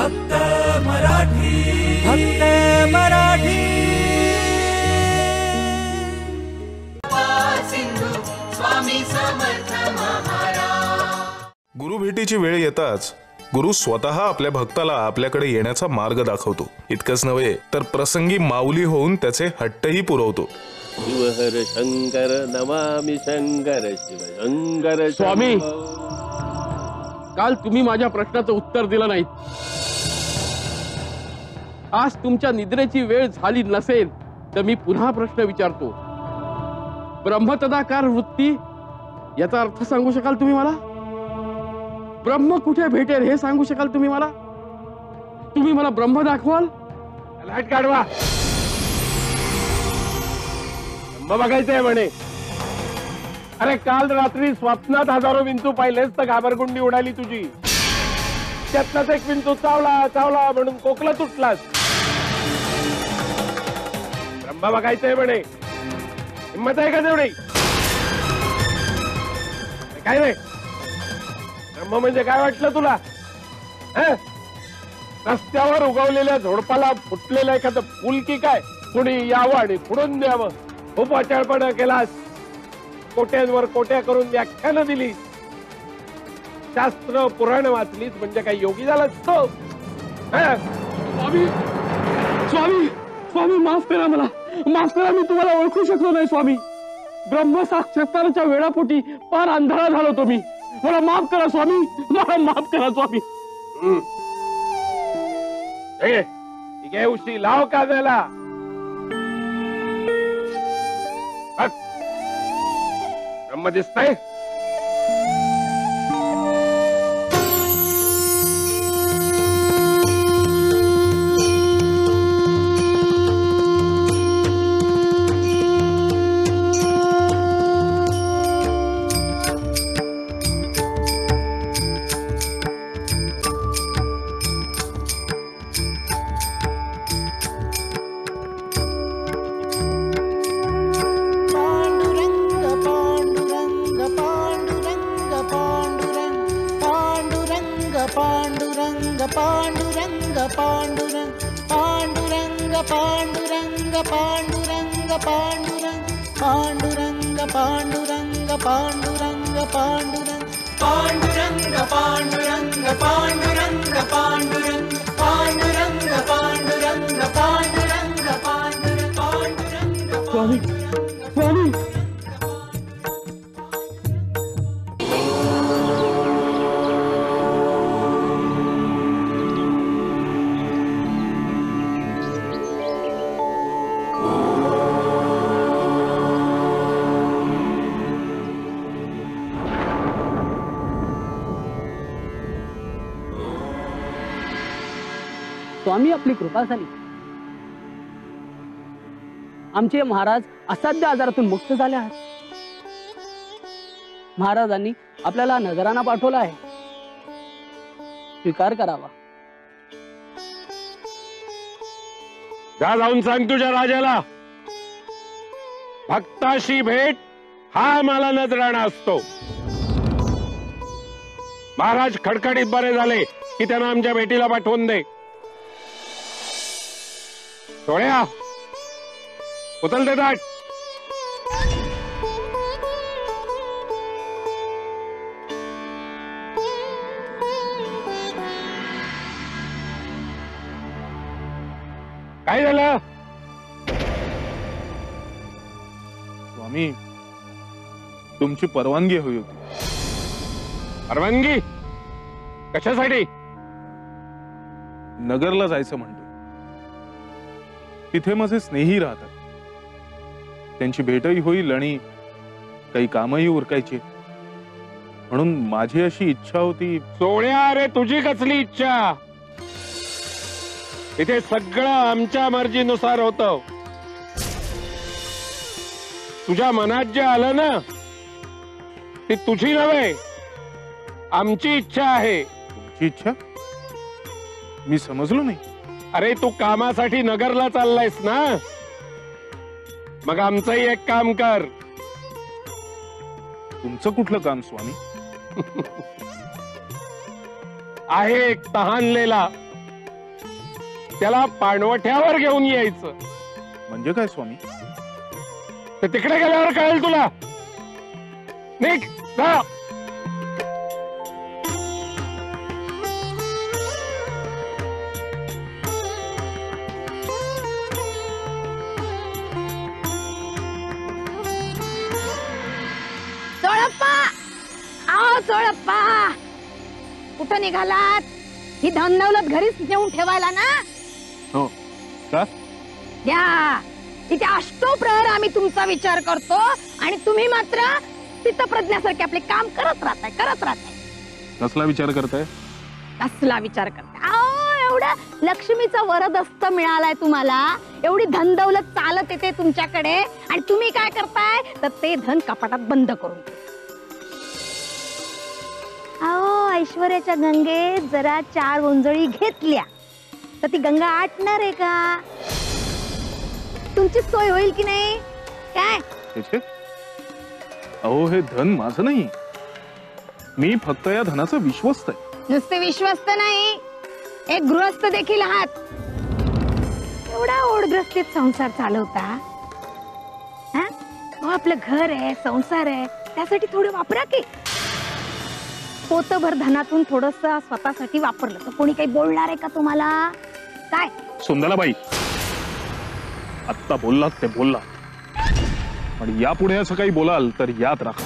फक्त मराठी, फक्त मराठी। सिंधू स्वामी समर्थ महाराज। गुरु भेटीची वेळ येताच गुरु स्वतः आपल्या भक्ताला आपल्याकडे येण्याचा मार्ग दाखवतो। इतकंच नव्हे तर प्रसंगी माऊली होऊन त्याचे हट्टही पुरवतो। शिवहर शंकर नमामि शंकर शिव शंकर। स्वामी, काल तुम्ही माझ्या प्रश्नाचं उत्तर दिलं नाही। आज तुमच्या निद्रेची वेळ झाली नसेल तर मी पुन्हा प्रश्न विचारतो। ब्रह्मतदाकार वृत्ती याचा अर्थ सांगू शकाल तुम्ही मला? ब्रह्म कुठे भेटेल हे सांगू शकाल तुम्ही मला? तुम्ही मला ब्रह्म दाखवाल? लाईट काढवा। ब्रह्म बघायचंय म्हणे। अरे काल रात्री स्वप्नात हजारो विंचू पाहिलेस तर घाबरगुंडी उडाली तुझी। त्यातलाच एक विंचू चावला चावला म्हणून कोकला तुटलास। ब्रह्म बघायचंय म्हणे। हिम्मत आहे का तेवढी? काय रे, ब्रह्म म्हणजे काय वाटलं तुला? रस्त्यावर उगवलेल्या झोडपाला फुटलेलं एखादं फुल की काय कुणी यावं आणि फुडून द्यावं? खूप वाचाळपणा केलास। कोट्यांवर कोट्या करून व्याख्यानं दिली। शास्त्र पुराण वाचलीस म्हणजे काय योगी झालास तो? स्वामी स्वामी स्वामी, माफ करा मला, माफ करा। मी तुम्हाला ओळखू शकलो नाही स्वामी। ब्रह्म साक्षात्काराच्या वेळापोटी फार अंधारा झालो तो मी। मला माफ करा स्वामी, मला माफ करा स्वामी। ठीक आहे, उशी लाव का झाला? ब्रह्म दिसतंय? स्वामी, आपली कृपा झाली। आमचे महाराज असाध्य आजारातून मुक्त झाले आहेत। महाराजांनी आपल्याला नजराणा पाठवला आहे, स्वीकार करावा। जा, जाऊन सांग तुझ्या राजाला, भक्ताशी भेट हा मला नजराणा असतो। महाराज खडखडीत बरे झाले की त्यांना आमच्या भेटीला पाठवून दे। सोळ्या, उचल दे ताट। काय झालं? स्वामी, तुमची परवानगी हवी होती। परवानगी कशासाठी? नगरला जायचं म्हणतो। तिथे माझे स्नेही राहतात, त्यांची भेटही होईल आणि काही कामही उरकायची, म्हणून माझी अशी इच्छा होती। सोळ्या, अरे तुझी कसली इच्छा? इथे सगळं आमच्या मर्जीनुसार होतं। तुझ्या मनात जे आलं ना ती तुझी नव्हे, आमची इच्छा आहे। तुमची इच्छा? मी समजलो नाही। अरे तू कामासाठी नगरला चाललायस ना, मग आमचंही एक काम कर। तुमचं कुठलं काम स्वामी? आहे एक तहानलेला त्याला पाणवठ्यावर घेऊन यायचं. म्हणजे काय स्वामी? तर तिकडे गेल्यावर कळेल तुला. निघ जा. चोळप्पा, आओ चोळप्पा, कुठं निघालात? ही धनदौलत घरीच नेऊन ठेवायला ना? हो का? या इथे अष्टोप्रहर आम्ही तुमचा विचार करतो आणि तुम्ही मात्र स्थितप्रज्ञासारखे आपले काम करत राहताय. कसला विचार करताय? कसला विचार करताय? अहो, एवढं लक्ष्मीचा वरदहस्त मिळालाय तुम्हाला, एवढी धनदौलत चालत येते तुमच्याकडे आणि तुम्ही काय करताय तर ते धन कपाटात बंद करून. अहो, ऐश्वर्याच्या गंगेत जरा 4 ओंजळी घेतल्या तर ती गंगा आटणार आहे का? तुमची सोय होईल की नाही? काय अहो, हे धन माझं नाही. मी फक्त या धनाचं विश्वस्त आहे. नुसते विश्वस्त नाही, एक गृहस्थ देखील आहात. एवढा ओढग्रस्तीत संसार चालवता. आपलं घर आहे, संसार आहे, त्यासाठी थोडं वापरा की. पोतभर धनातून थोडस स्वतःसाठी वापरलं तर कोणी काही बोलणार आहे का तुम्हाला? काय सुंदराबाई, आत्ता बोललात ते बोलला, आणि यापुढे असं काही बोलाल तर याद राखा.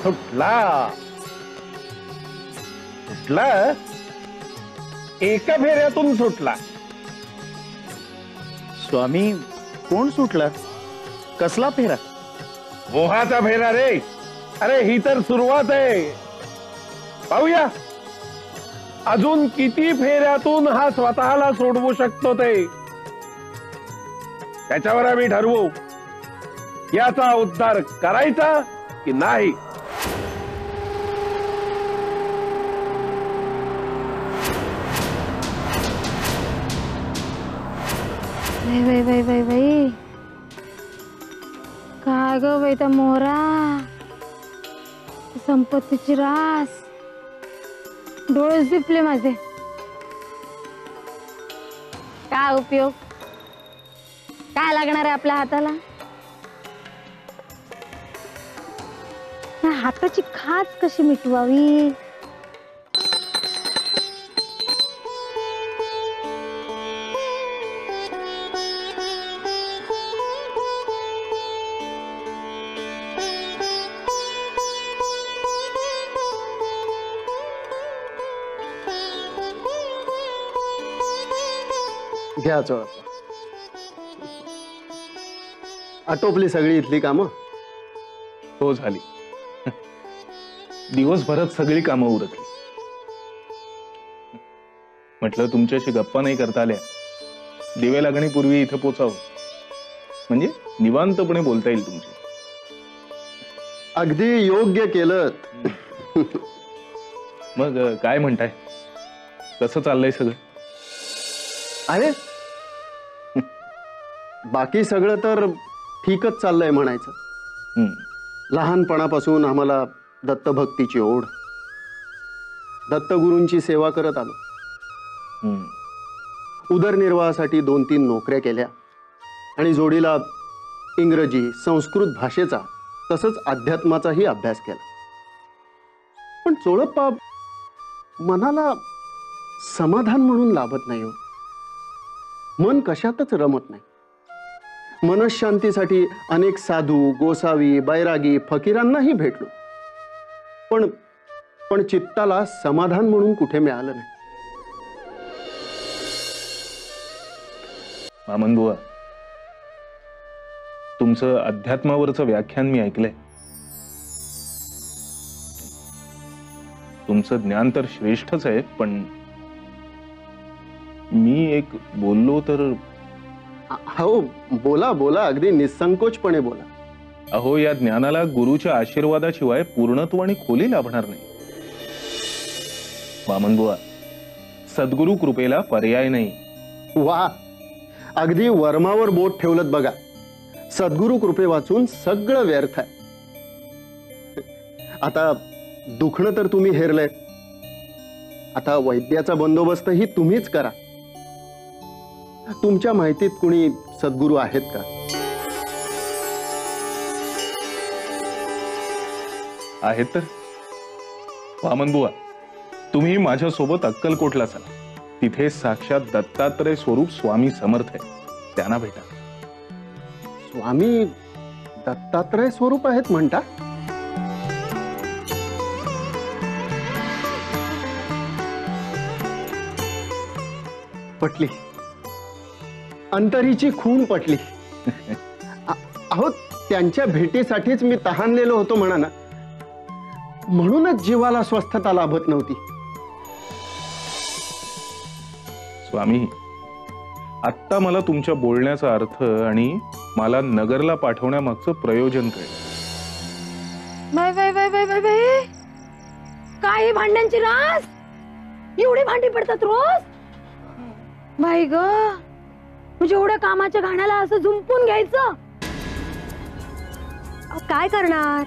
सुटला सुटला, एका फेऱ्यातून सुटला. स्वामी, कोण सुटला? कसला फेरा? मोहाचा फेरा रे. अरे ही तर सुरुवात आहे. पाहूया अजून किती फेऱ्यातून हा स्वतःला सोडवू शकतो ते. त्याच्यावर आम्ही ठरवू याचा उद्धार करायचा की नाही. बाई काय ग बाई, त्या मोरा संपत्तीची रास, डोळे झिपले माझे. काय उपयोग? काय लागणार आहे आपल्या हाताला? हाताची खाच कशी मिटवावी? घ्या चोळप्पा. आटोपली सगळी इथली कामं? हो, झाली. दिवसभरात सगळी कामं उरकली. म्हटलं तुमच्याशी गप्पा नाही करता आल्या, दिवे लागणीपूर्वी इथं पोचावं, म्हणजे निवांतपणे बोलता येईल तुमची. अगदी योग्य केलं. मग काय म्हणताय, कसं चाललंय सगळं? अरे बाकी सगळं तर ठीकच चाललंय म्हणायचं. लहानपणापासून आम्हाला दत्तभक्तीची ओढ, दत्तगुरूंची सेवा करत आलो. उदरनिर्वाहासाठी 2-3 नोकऱ्या केल्या आणि जोडीला इंग्रजी, संस्कृत भाषेचा तसंच अध्यात्माचाही अभ्यास केला. पण चोळप्पा, मनाला समाधान म्हणून लाभत नाही हो. मन कशातच रमत नाही. मनशांतीसाठी अनेक साधू, गोसावी, बैरागी, फकीरांनाही भेटलो, पण चित्ताला समाधान म्हणून कुठे मिळालं नाही. वामनबुवा, तुमचं अध्यात्मावरचं व्याख्यान मी ऐकलंय. तुमचं ज्ञान तर श्रेष्ठच आहे, पण मी एक बोललो तर? हो, बोला बोला, अगदी निसंकोचपणे बोला. अहो, या ज्ञानाला गुरुच्या आशीर्वादाशिवाय पूर्णत्व आणि खोली लाभणार नाही. वामनबुवा, सद्गुरु कृपेला पर्याय नाही. वा, अगदी वर्मावर बोट ठेवलत बघा. सद्गुरु कृपे वाचून सगळं व्यर्थ आहे. आता दुखणं तर तुम्ही हेरलंय, आता वैद्याचा बंदोबस्तही तुम्हीच करा. तुमच्या माहितीत कुणी सद्गुरू आहेत का? आहेत तर. वामन बुवा, तुम्ही माझ्यासोबत अक्कलकोटला चला. तिथे साक्षात दत्तात्रय स्वरूप स्वामी समर्थ आहे, त्यांना भेटा. स्वामी दत्तात्रय स्वरूप आहेत म्हणता? पटली, अंतरीची खून पटली. अहो, त्यांच्या भेटीसाठीच मी तहानलेलो होतो म्हणा ना, म्हणूनच जीवाला स्वस्थता लाभत नव्हती. स्वामी, आत्ता मला तुमच्या बोलण्याचा अर्थ आणि मला नगरला पाठवण्यामागचं प्रयोजन कळलं. काय भांड्यांची रास, एवढी भांडी पडतात रोज. बाई ग, म्हणजे एवढ्या कामाच्या घाण्याला असं झुंपून घ्यायचं. काय करणार,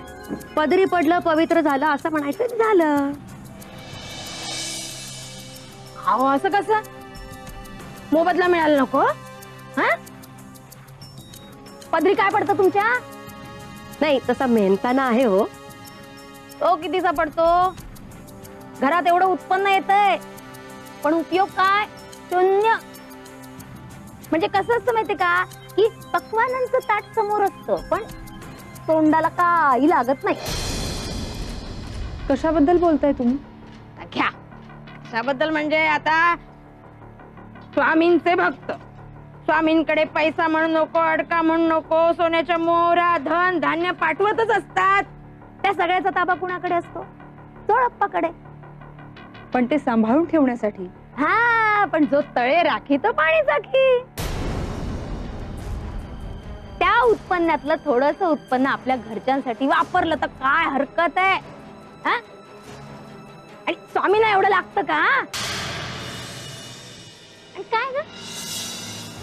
पदरी पडलं पवित्र झालं असं म्हणायचं झालं. अहो असं कसं, मोबदला मिळाला नको? हा, पदरी काय पडतं तुमच्या? नाही तसा मेहनताना आहे हो. तो कितीचा पडतो? घरात एवढं उत्पन्न येतंय पण उपयोग काय? शून्य. म्हणजे कसं असतं माहितीये का, की पक्वानांचं ताट समोर असतं पण तोंडाला काही लागत नाही. कशाबद्दल बोलताय तुम्ही? घ्या, कशाबद्दल म्हणजे आता स्वामींचे भक्त, स्वामींकडे पैसा म्हणून नको, अडका म्हणून नको, सोन्याच्या मोहरा, धन धान्य पाठवतच असतात. त्या सगळ्याचा ताबा कुणाकडे असतो? चोळप्पाकडे. पण ते सांभाळून ठेवण्यासाठी. हा, पण जो तळे राखी तो पाणी चाखी. त्या उत्पन्नातलं थोडस उत्पन्न आपल्या घरच्यांसाठी वापरलं तर काय हरकत आहे? आणि स्वामींना एवढं लागतं का? आणि काय ग,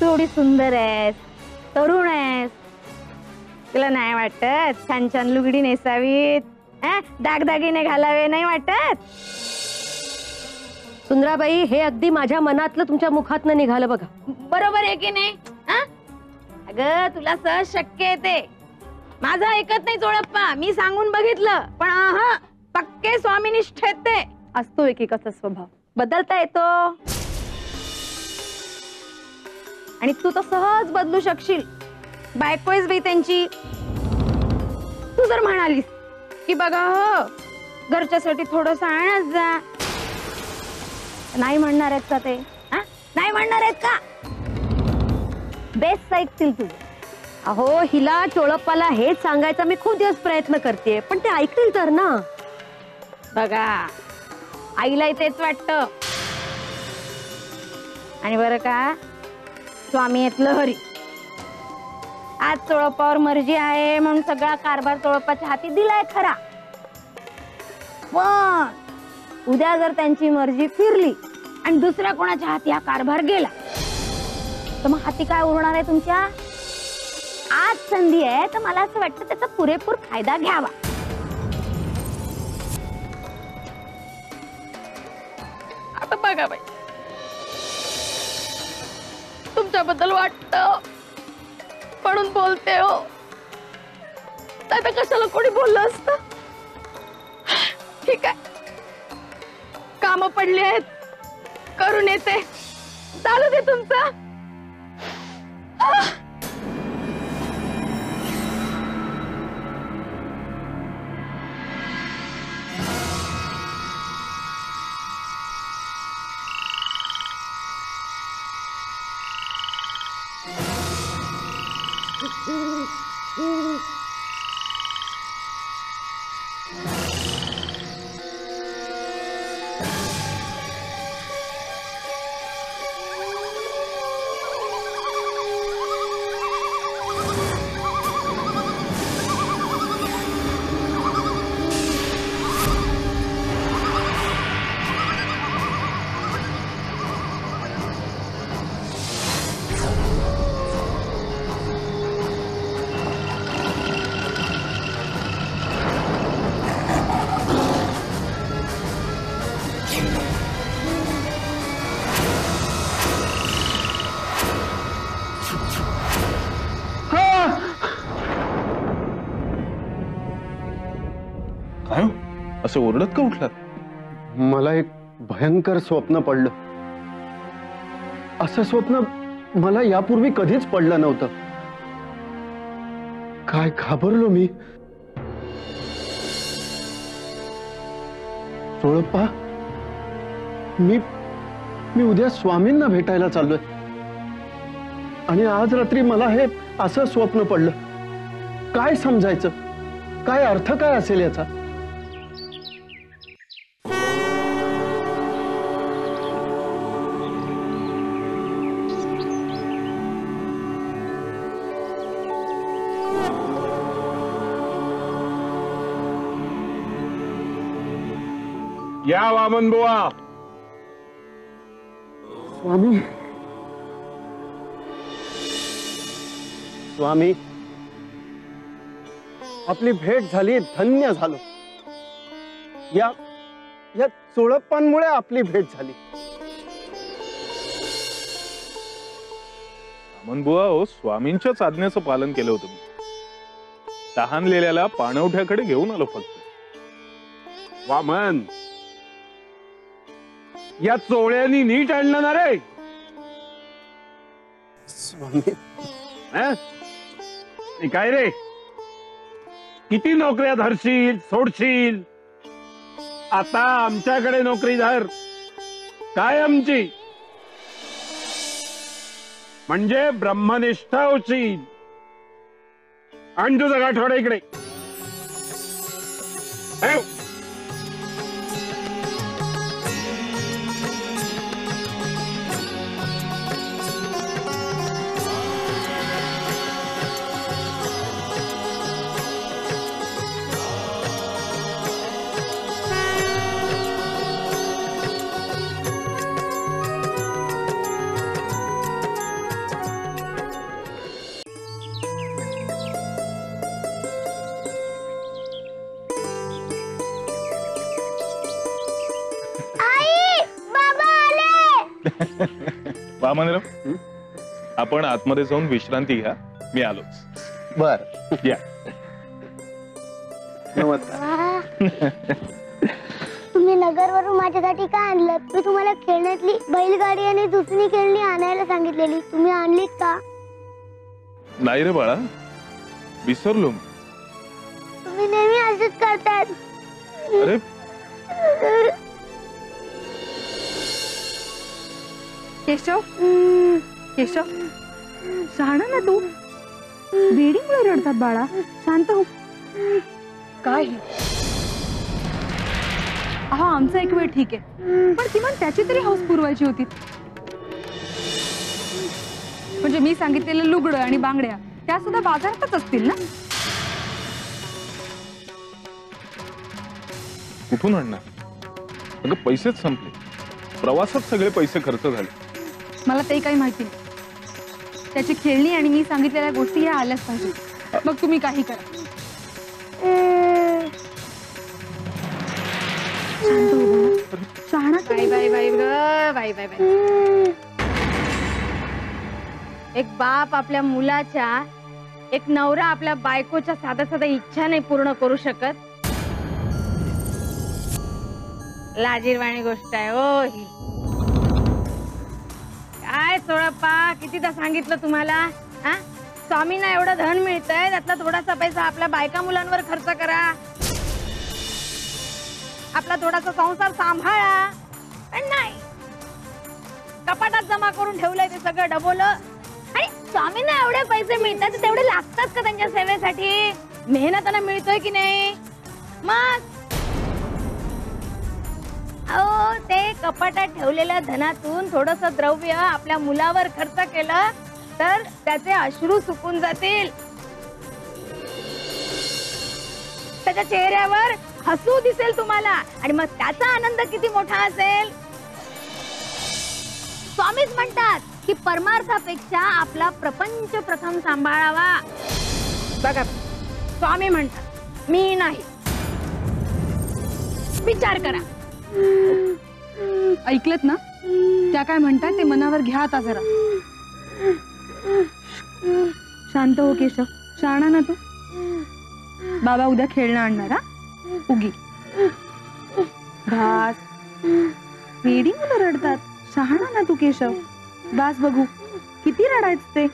तू एवढी सुंदर आहेस, तरुण आहेस, तुला नाही वाटत छान छान लुगडी नेसावीत, दागदागिने घालावे नाही वाटत? सुंदराबाई, हे अगदी माझ्या मनातलं तुमच्या मुखातनं निघालं बघा. बरोबर आहे की नाही? अगं तुला सहज शक्य आहे ते, माझं ऐकत नाही चोळप्पा. मी सांगून बघितलं पण पक्के स्वामीनिष्ठ आहेत ते. असतो एकेकाचा स्वभाव, बदलता येतो आणि तू तर सहज बदलू शकशील. बायकोच बाई त्यांची. तू जर म्हणालीस की बघा हो घरच्यासाठी थोडस आणत जा, नाही म्हणणार आहेत का ते? नाही म्हणणार आहेत का? बेस्ट ऐकतील तुझं. अहो, हिला चोळप्पाला हेच सांगायचा मी खूप दिवस प्रयत्न करते, पण ते ऐकतील तर ना. बघा, आईला तेच वाटतं. आणि बरं का, स्वामी आहेत लहरी. आज चोळप्पावर मर्जी आहे म्हणून सगळा कारभार चोळप्पाच्या हाती दिलाय खरा, पण उद्या जर त्यांची मर्जी फिरली आणि दुसऱ्या कोणाच्या हाती हा कारभार गेला तर मग हाती काय उरणार आहे तुमच्या? आज संधी आहे तर मला असं वाटतं त्याचा पुरेपूर फायदा घ्यावा. आता बघा बाई, तुमच्याबद्दल वाटतं म्हणून बोलते हो, आता कशाला कोणी बोललं असतं? ठीक आहे, काम पडली आहेत, करून येते, चालू दे तुमचं. असे ओरडत का उठलात? मला एक भयंकर स्वप्न पडलं. असं स्वप्न मला यापूर्वी कधीच पडलं नव्हतं. काय घाबरलो मी. चोळप्पा, मी उद्या स्वामींना भेटायला चाललोय आणि आज रात्री मला हे असं स्वप्न पडलं. काय समजायचं? काय अर्थ काय असेल याचा? या वामन बुवा. स्वामी, स्वामी, आपली भेट झाली, धन्य झालो. या चोळप्पांमुळे आपली भेट झाली. वामनबुवा, हो, स्वामींच्याच आज्ञेचं पालन केलं होतं मी. तहानलेल्याला पाणवठ्याकडे घेऊन आलो फक्त. वामन, या चोळ्यांनी नीट आणलं ना रे. स्वामी, काय रे, किती नोकऱ्या धरशील सोडशील? आता आमच्याकडे नोकरी धर, काय आमची, म्हणजे ब्रह्मनिष्ठ होशील. आणि तुझं गाठोडा इकडे. वामनराव, आपण आतमध्ये जाऊन विश्रांती घ्या, मी आलोच. बर, या. तुम्ही नगरवरून माझ्यासाठी काय आणलं? मी तुम्हाला खेळण्यातली बैलगाडी आणि दुसरी खेळणी आणायला सांगितलेली, तुम्ही आणलीत का? नाही रे बाळा, विसरलो. तुम्ही नेहमी असंच करतात. अरे केशव, केशव, शहाणा ना तू. वेडीमुळे रडतात बाळा, शांत हो. काय हा आमचा एक वेळ ठीक आहे, पण किमान त्याची तरी हौस पुरवायची होती. म्हणजे मी सांगितलेलं लुगडं आणि बांगड्या त्या सुद्धा बाजारातच असतील ना? कुठून आणणार? अगं पैसेच संपले, प्रवासात सगळे पैसे खर्च झाले. मला ते काही माहिती नाही. त्याची खेळणी आणि मी सांगितलेल्या गोष्टी ह्या आल्याच पाहिजे. मग तुम्ही काही करा. शहाणा. बाई बाई बाई बाई बाई बाई. एक बाप आपल्या मुलाच्या, एक नवरा आपल्या बायकोच्या साध्या साध्या इच्छा नाही पूर्ण करू शकत. लाजीरवाणी गोष्ट आहे हो ही. काय चोळप्पा, कितीदा सांगितलं तुम्हाला? स्वामींना एवढं धन मिळतंय, त्यातला थोडासा पैसा आपल्या बायका मुलांवर खर्च करा, आपला थोडासा संसार सांभाळा. पण नाही, कपाटात जमा करून ठेवलंय ते सगळं डबोलं. आणि स्वामींना एवढे पैसे मिळतात, तेवढे लागतात का त्यांच्या सेवेसाठी? मेहनताना मिळतोय की नाही? मग अहो, ते कपाटात ठेवलेल्या धनातून थोडस द्रव्य आपल्या मुलावर खर्च केलं तर त्याचे अश्रू सुकून जातील, त्याच्या चेहऱ्यावर हसू दिसेल तुम्हाला, आणि मग त्याचा आनंद किती मोठा असेल. स्वामीच म्हणतात की परमार्थापेक्षा आपला प्रपंच प्रथम सांभाळावा. बघा, स्वामी म्हणतात, मी नाही. विचार करा. ऐकलत ना? त्या काय म्हणतात ते मनावर घ्या आता जरा. शांत हो केशव, शहाणा ना तू. बाबा उद्या खेळणं आणणार. हा उगी. भास वेडी मुलं रडतात. शहाणा ना तू केशव. बास बघू किती रडायचं ते.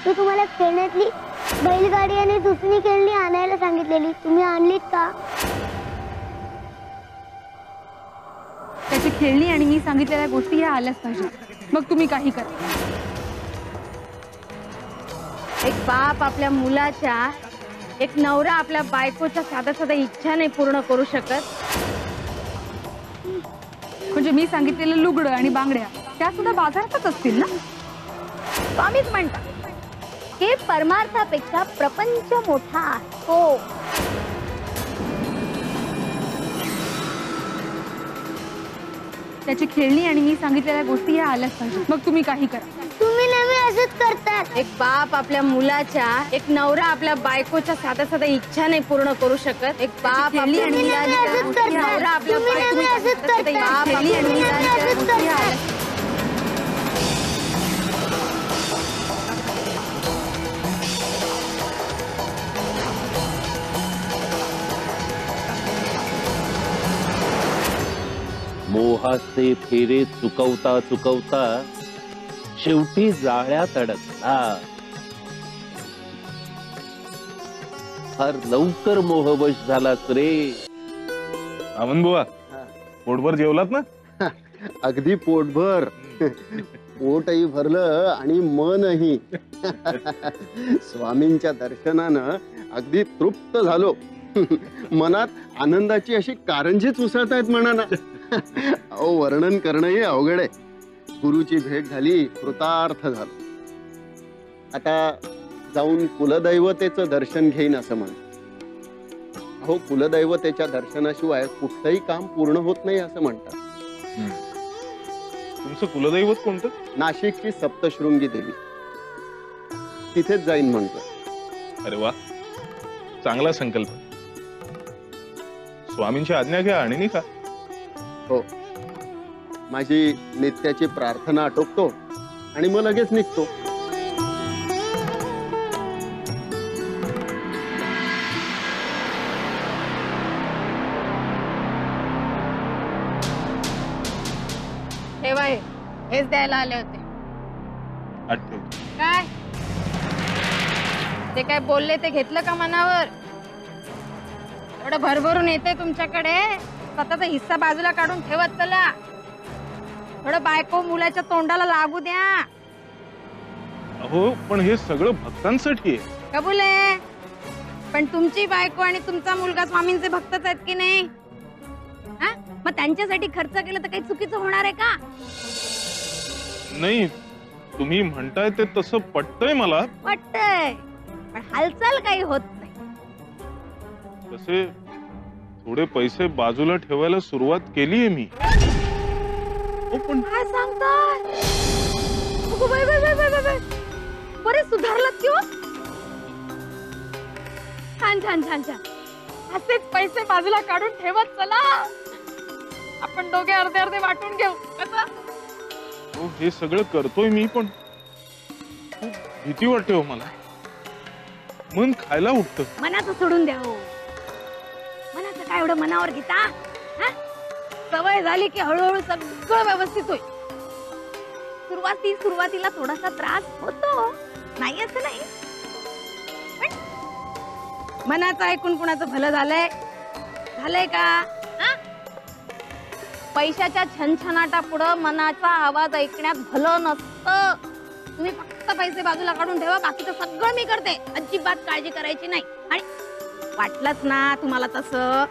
मी तुम्हाला खेळण्यातली बैलगाडी आणि दुसरी खेळणी आणायला सांगितलेली, तुम्ही आणलीत का? त्याची खेळणी आणि मी सांगितलेल्या गोष्टी ह्या आल्याच पाहिजे. मग तुम्ही काही करा. एक बाप आपल्या मुलाच्या, एक नवरा आपल्या बायकोच्या साध्या साध्या इच्छा नाही पूर्ण करू शकत. म्हणजे मी सांगितलेलं लुगडं आणि बांगड्या त्या सुद्धा बाजारातच असतील ना? स्वामीच म्हणतात की परमार्थापेक्षा प्रपंच मोठा असतो. त्याची खेळणी आणि मी सांगितलेल्या गोष्टी ह्या आल्याच पाहिजे. मग तुम्ही काही करा. तुम्ही नेहमी असंच करतात. एक बाप आपल्या मुलाच्या, एक नवरा आपल्या बायकोच्या साध्या साध्या इच्छा नाही पूर्ण करू शकत. एक बाप आपल्या मुलाच्या, नवरा आपल्या बायकोच्या बाप खेळणी आणि मुलाच्या गोष्टी ह्या आल्याच. मोहाचे फेरे चुकवता चुकवता शेवटी जाळ्यात अडकला. फार लवकर मोहवश झालास रे. वामन बुवा, पोटभर जेवलात ना? अगदी पोटभर. पोटही भरलं आणि मनही. स्वामींच्या दर्शनानं अगदी तृप्त झालो. मनात आनंदाची अशी कारंजीच उसळत आहेत म्हणा ना. अहो, वर्णन करणंही अवघड आहे. गुरुची भेट झाली, कृतार्थ झालो. आता जाऊन कुलदैवतेचं दर्शन घेईन असं म्हण. अहो, कुलदैवतेच्या दर्शनाशिवाय कुठलंही काम पूर्ण होत नाही असं म्हणतात. तुमचं कुलदैवत कोणतं? नाशिकची सप्तशृंगी देवी. तिथेच जाईन म्हणतो. अरे वा, चांगला संकल्प. स्वामींची आज्ञा घ्या आणि निघा. हो, माझी नित्याची प्रार्थना आटोपतो आणि मग लगेच निघतो. ठेवा, हेच द्यायला आले होते. काय ते काय बोलले ते घेतलं का मनावर? एवढं भरभरून येते तुमच्याकडे, स्वतःचा हिस्सा बाजूला काढून ठेवत चला. थोडं बायको मुलाच्या तोंडाला लागू द्या. अहो, पण हे सगळं भक्तांसाठी आहे. कबूल आहे, पण तुमची बायको आणि तुमचा मुलगा स्वामींचे भक्तच आहेत की नाही? मग त्यांच्यासाठी खर्च केला तर काही चुकीचं होणार आहे का? नाही, तुम्ही म्हणताय ते तसं पटतंय मला. पटतंय, पण हालचाल काही होत नाही. तसे थोडे पैसे बाजूला ठेवायला सुरुवात केलीये मी. पण काय सांगताय? बरे सुधारलात किंवा? छान छान छान छान. असेच पैसे बाजूला काढून ठेवत चला. आपण दोघे अर्धे अर्धे वाटून घेऊ. कसं? हे सगळं करतोय मी, पण खूप भीती वाटते हो मला. मन खायला उठतं. मनाचं सोडून द्या हो. मनाचं काय एवढं मनावर घेता? सवय झाली की हळूहळू सगळं व्यवस्थित होईल. सुरुवातीला थोडासा त्रास होतो, नाही असं नाही, पण मनाचं ऐकून कुणाचं भलं झालंय झालंय का? हा? पैशाच्या छनछनाटा पुढं मनाचा आवाज ऐकण्यात भलं नसतं. तुम्ही फक्त पैसे बाजूला काढून ठेवा, बाकीचं सगळं मी करते. अजिबात काळजी करायची नाही. आणि वाटलंच ना तुम्हाला तसं,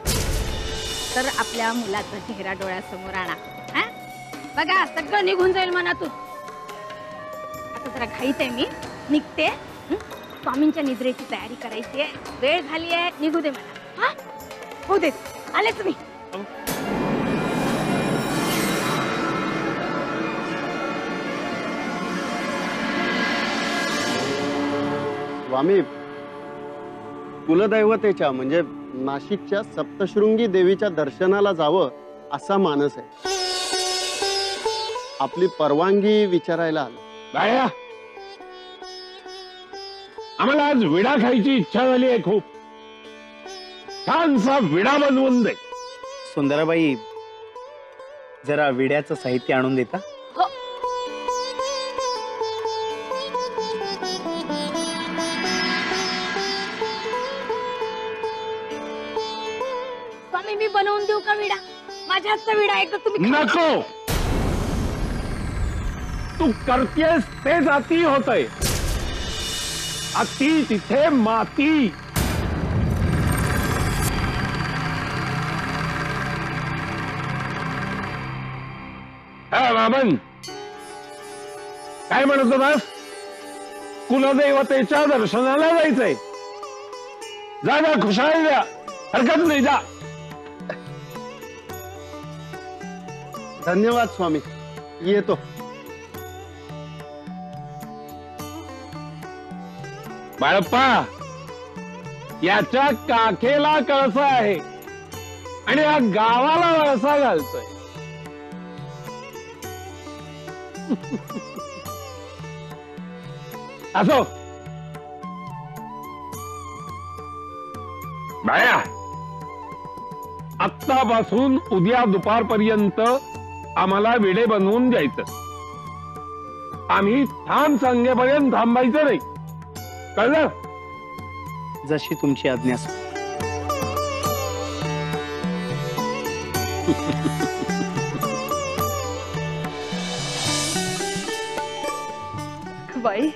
तर आपल्या मुलाचा चेहरा डोळ्यासमोर आणा. हा? बघा सगळं निघून जाईल मनातून. आता जरा घाईत आहे, मी निघते. स्वामींच्या निद्रेची तयारी करायची आहे. वेळ झाली आहे, निघू दे मला. हा? हो दे, आलेच मी. स्वामी, कुलदैवतेच्या म्हणजे नाशिकच्या सप्तशृंगी देवीच्या दर्शनाला जावं असा मानस आहे. आपली परवानगी विचारायला आलो. बाया, आम्हाला आज विडा खायची इच्छा झाली आहे खूप. छानसा विडा बनवून दे. सुंदराबाई, जरा विड्याचं साहित्य आणून देता? स्वामी, मी बनवून देऊ का विडा? माझ्या हातचा विडा आहे का? तुम्ही नको. तू करतेस तेच अति होतंय. अति तिथे माती. बाबन, काय म्हणत होतास? कुलदैवतेच्या दर्शनाला जायचंय. जा जा, खुशाल द्या, हरकत नाही, जा. धन्यवाद स्वामी, येतो. बाळप्पा, याच्या काखेला कळसा आहे आणि या गावाला वळसा घालतोय. असो बाया, आत्तापासून उद्या दुपारपर्यंत आम्हाला विडे बनवून द्यायचं. आम्ही थांब सांगेपर्यंत थांबायचं नाही, कळलं? जशी तुमची आज्ञा. बाई,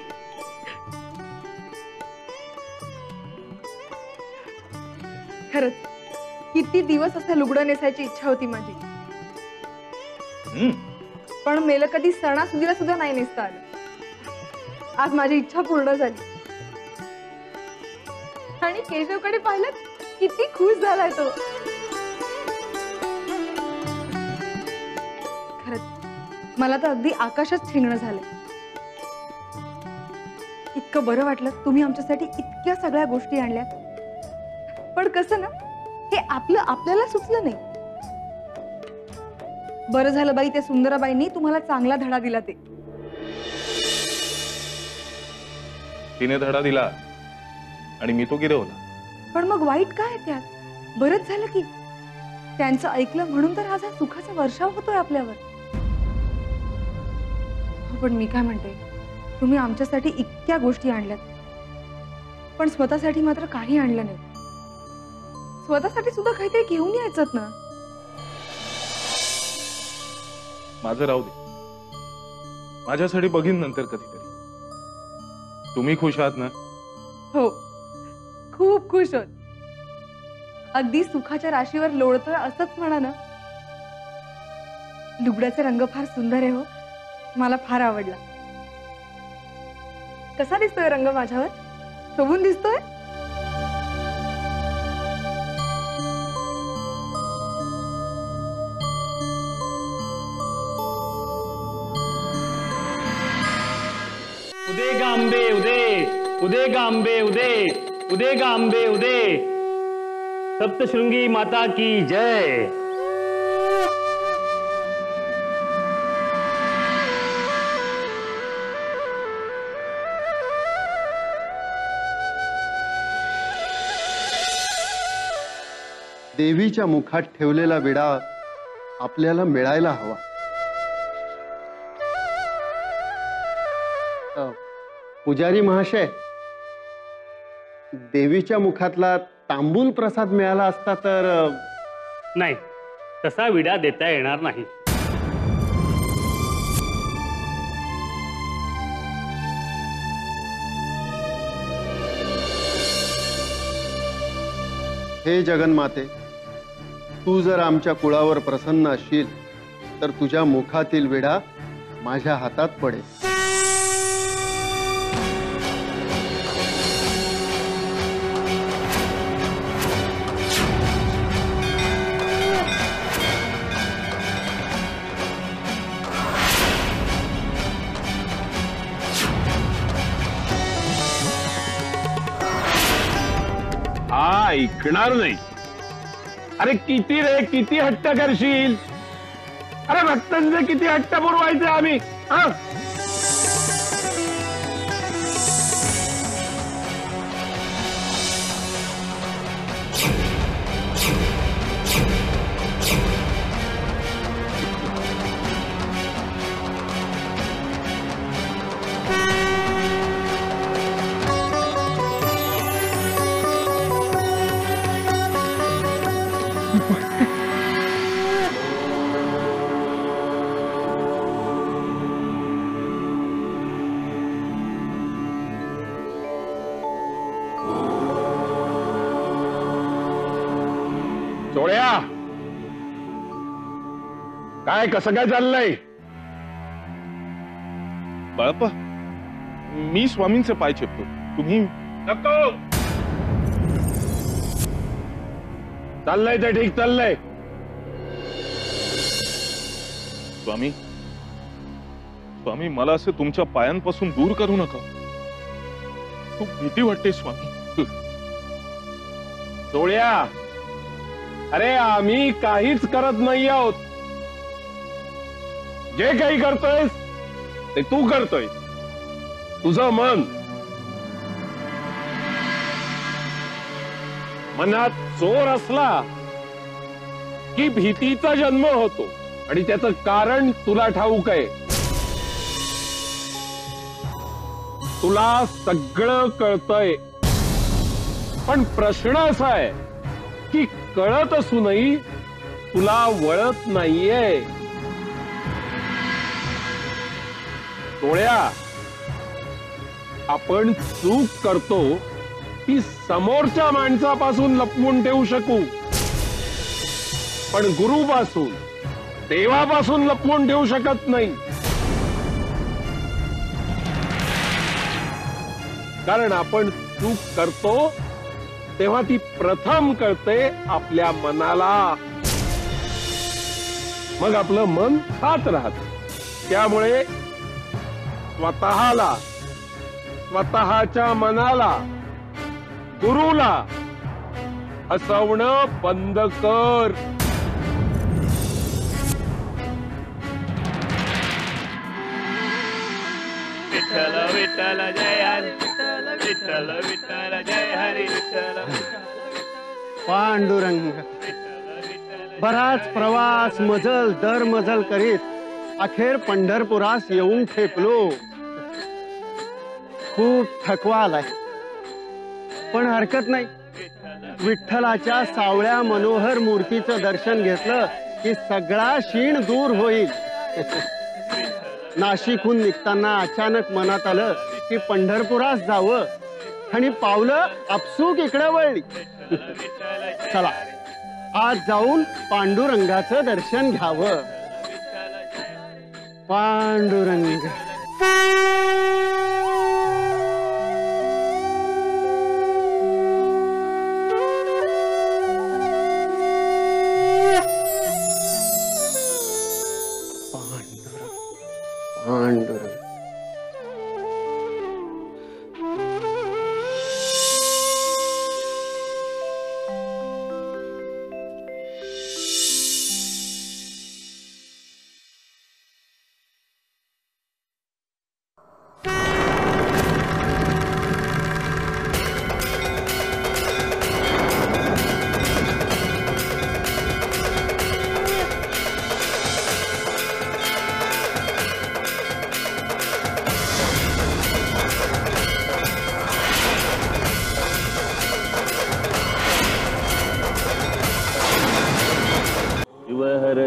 खरंच किती दिवस असं लुगडं नेसायची इच्छा होती माझी. पण मेलं कधी सणासुदीला सुद्धा नाही नेसता आलं. आज माझी इच्छा पूर्ण झाली. आणि केशवकडे पाहिलं, किती खुश झालाय तो. खरंच मला तर अगदी आकाशच ठिंगणं झालंय. इतकं बरं वाटलं तुम्ही आमच्यासाठी इतक्या सगळ्या गोष्टी आणल्या. पण कसं ना, हे आपल्याला सुचलं नाही. बरं झालं बाई, त्या सुंदराबाईंनी तुम्हाला चांगला धडा दिला. तिने धडा दिला आणि मी तो गिरवला. पण मग वाईट काय त्यात? बरंच झालं की त्यांचं ऐकलं म्हणून तर आज हा सुखाचा वर्षाव होतोय आपल्यावर. पण मी काय म्हणते, तुम्ही आमच्यासाठी इतक्या गोष्टी आणल्यात, पण स्वतःसाठी मात्र काही आणलं नाही. स्वतःसाठी सुद्धा काहीतरी घेऊन यायचं ना. माझं राहू दे, माझ्यासाठी बघीन नंतर कधीतरी. तुम्ही खुश आहात ना? हो, खूप खुश होत. अगदी सुखाच्या राशीवर लोळतोय असंच म्हणा ना. लुगड्याचा रंग फार सुंदर आहे हो, मला फार आवडला. कसा दिसतोय रंग माझ्यावर? शोभून दिसतोय? उदे गांबे उदे, उदे गांबे उदे, उदे गांबे उदे. सप्तशृंगी माता की जय. देवीच्या मुखात ठेवलेला विडा आपल्याला मिळायला हवा. पुजारी महाशय, देवीच्या मुखातला तांबूल प्रसाद मिळाला असता तर नाही, तसा विडा देता येणार नाही. हे जगन्माते, तू जर आमच्या कुळावर प्रसन्न असशील तर तुझ्या मुखातील विडा माझ्या हातात पडेल. हा ऐकणार नाही. अरे किती रे, किती हट्ट करशील? अरे भक्तांचे किती हट्ट पुरवायचे आम्ही. हा चोळ्या, काय कसं काय चाललंय? बाळप्पा, मी स्वामींचे पाय चेपतो, तुम्ही नको. चाललंय ते ठीक चाललंय. स्वामी, स्वामी मला असे तुमच्या पायांपासून दूर करू नका. खूप भीती वाटते स्वामी. चोळ्या, अरे आम्ही काहीच करत नाही आहोत. जे काही करतोयस ते तू करतोय. तुझं मनात चोर असला की भीतीचा जन्म होतो आणि त्याचं कारण तुला ठाऊक आहे. तुला सगळं कळतंय, पण प्रश्न असा आहे की कळत असूनही तुला वळत नाहीये. चोळ्या, आपण चूक करतो ती समोरच्या माणसापासून लपवून ठेवू शकू, पण गुरुपासून, देवापासून लपवून ठेवू शकत नाही. कारण आपण चूक करतो तेव्हा ती प्रथम कळते आपल्या मनाला, मग आपलं मन खात राहत. त्यामुळे स्वतःला, स्वतःच्या मनाला, गुरुला हसवणं बंद कर. विठ्ठल विठ्ठल जय हरी, विठ्ठल विठ्ठल जय हरी, विठ्ठल पांडुरंग. बराच प्रवास मजल दर मजल करीत अखेर पंढरपुरास येऊन ठेपलो. खूप थकवा आलाय, पण हरकत नाही. विठ्ठलाच्या सावळ्या मनोहर मूर्तीचं दर्शन घेतलं की सगळा शीण दूर होईल. नाशिकहून निघताना अचानक मनात आलं की पंढरपुरास जावं आणि पावलं आपसूक इकडे वळली. चला आज जाऊन पांडुरंगाचं दर्शन घ्यावं. पांडुरंग. पांडुरंग.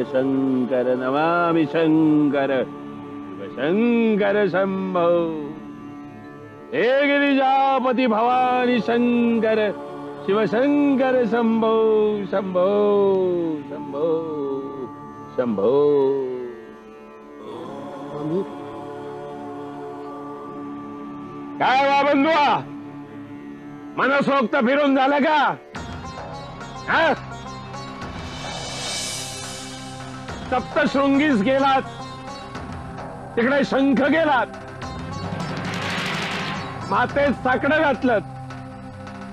शिवशंकर नमामि शंकर शिवशंकर शंभो हे गिरिजापति भवानी शंकर शिवशंकर शंभो शंभो शंभो शंभो. काय वाबंधुआ, मनसोक्त फिरून झालं का? हा? सप्तशृंगीस गेलात, तिकडे शंख गेलात, मातेत साकडं घातलं,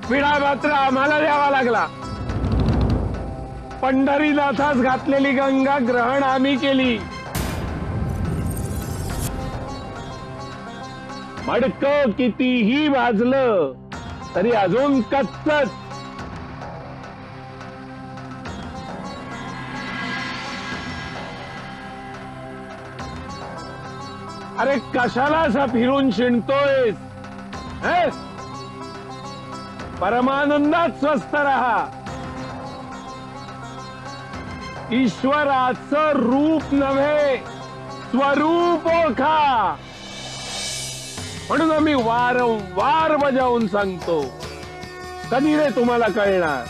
विडा मात्र आम्हाला द्यावा लागला. पंढरीनाथास घातलेली गंगा ग्रहण आम्ही केली. मडकं कितीही वाजलं तरी अजून कच्चच. अरे कशाला असा फिरून शिणतोयस? परमानंदात स्वस्थ रहा. ईश्वराचं रूप नव्हे, स्वरूप ओळखा. म्हणून आम्ही वारंवार बजावून सांगतो. कधी रे तुम्हाला कळणार?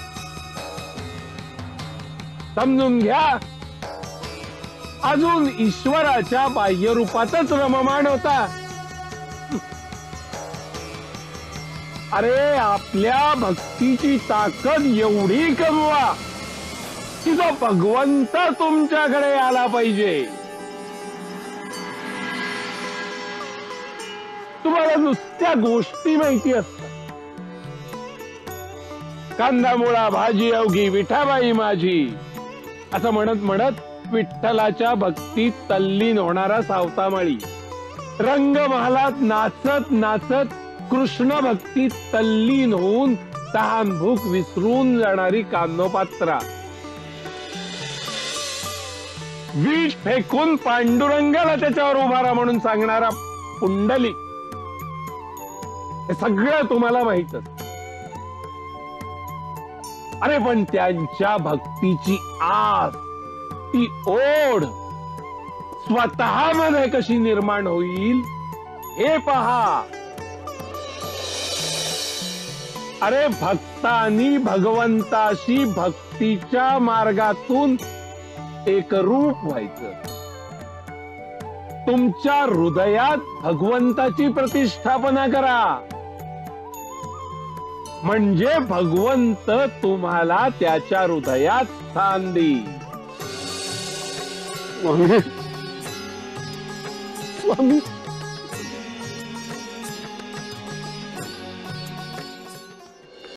समजून घ्या, अजून ईश्वराच्या बाह्य रूपातच रममाण होता. अरे आपल्या भक्तीची ताकद एवढी कमवा की जो भगवंत तुमच्याकडे आला पाहिजे. तुम्हाला नुसत्या गोष्टी माहिती असतात. कांदा मुळा भाजी अवघी विठाबाई माझी असं म्हणत म्हणत विठ्ठलाच्या भक्तीत तल्लीन होणारा सावतामाळी, रंगमहालात नाचत नाचत कृष्ण भक्तीत तल्लीन होऊन तहान भूक विसरून जाणारी कान्होपात्रा, वीट फेकून पांडुरंगाला त्याच्यावर उभारा म्हणून सांगणारा पुंडलिक, हे सगळं तुम्हाला माहित असतं. अरे पण त्यांच्या भक्तीची आस, ती ओढ स्वतःमध्ये कशी निर्माण होईल हे पहा. अरे भक्तांनी भगवंताशी भक्तीच्या मार्गातून एकरूप व्हायचं. तुमच्या हृदयात भगवंताची प्रतिष्ठापना करा, म्हणजे भगवंत तुम्हाला त्याच्या हृदयात स्थान देईल. स्वामी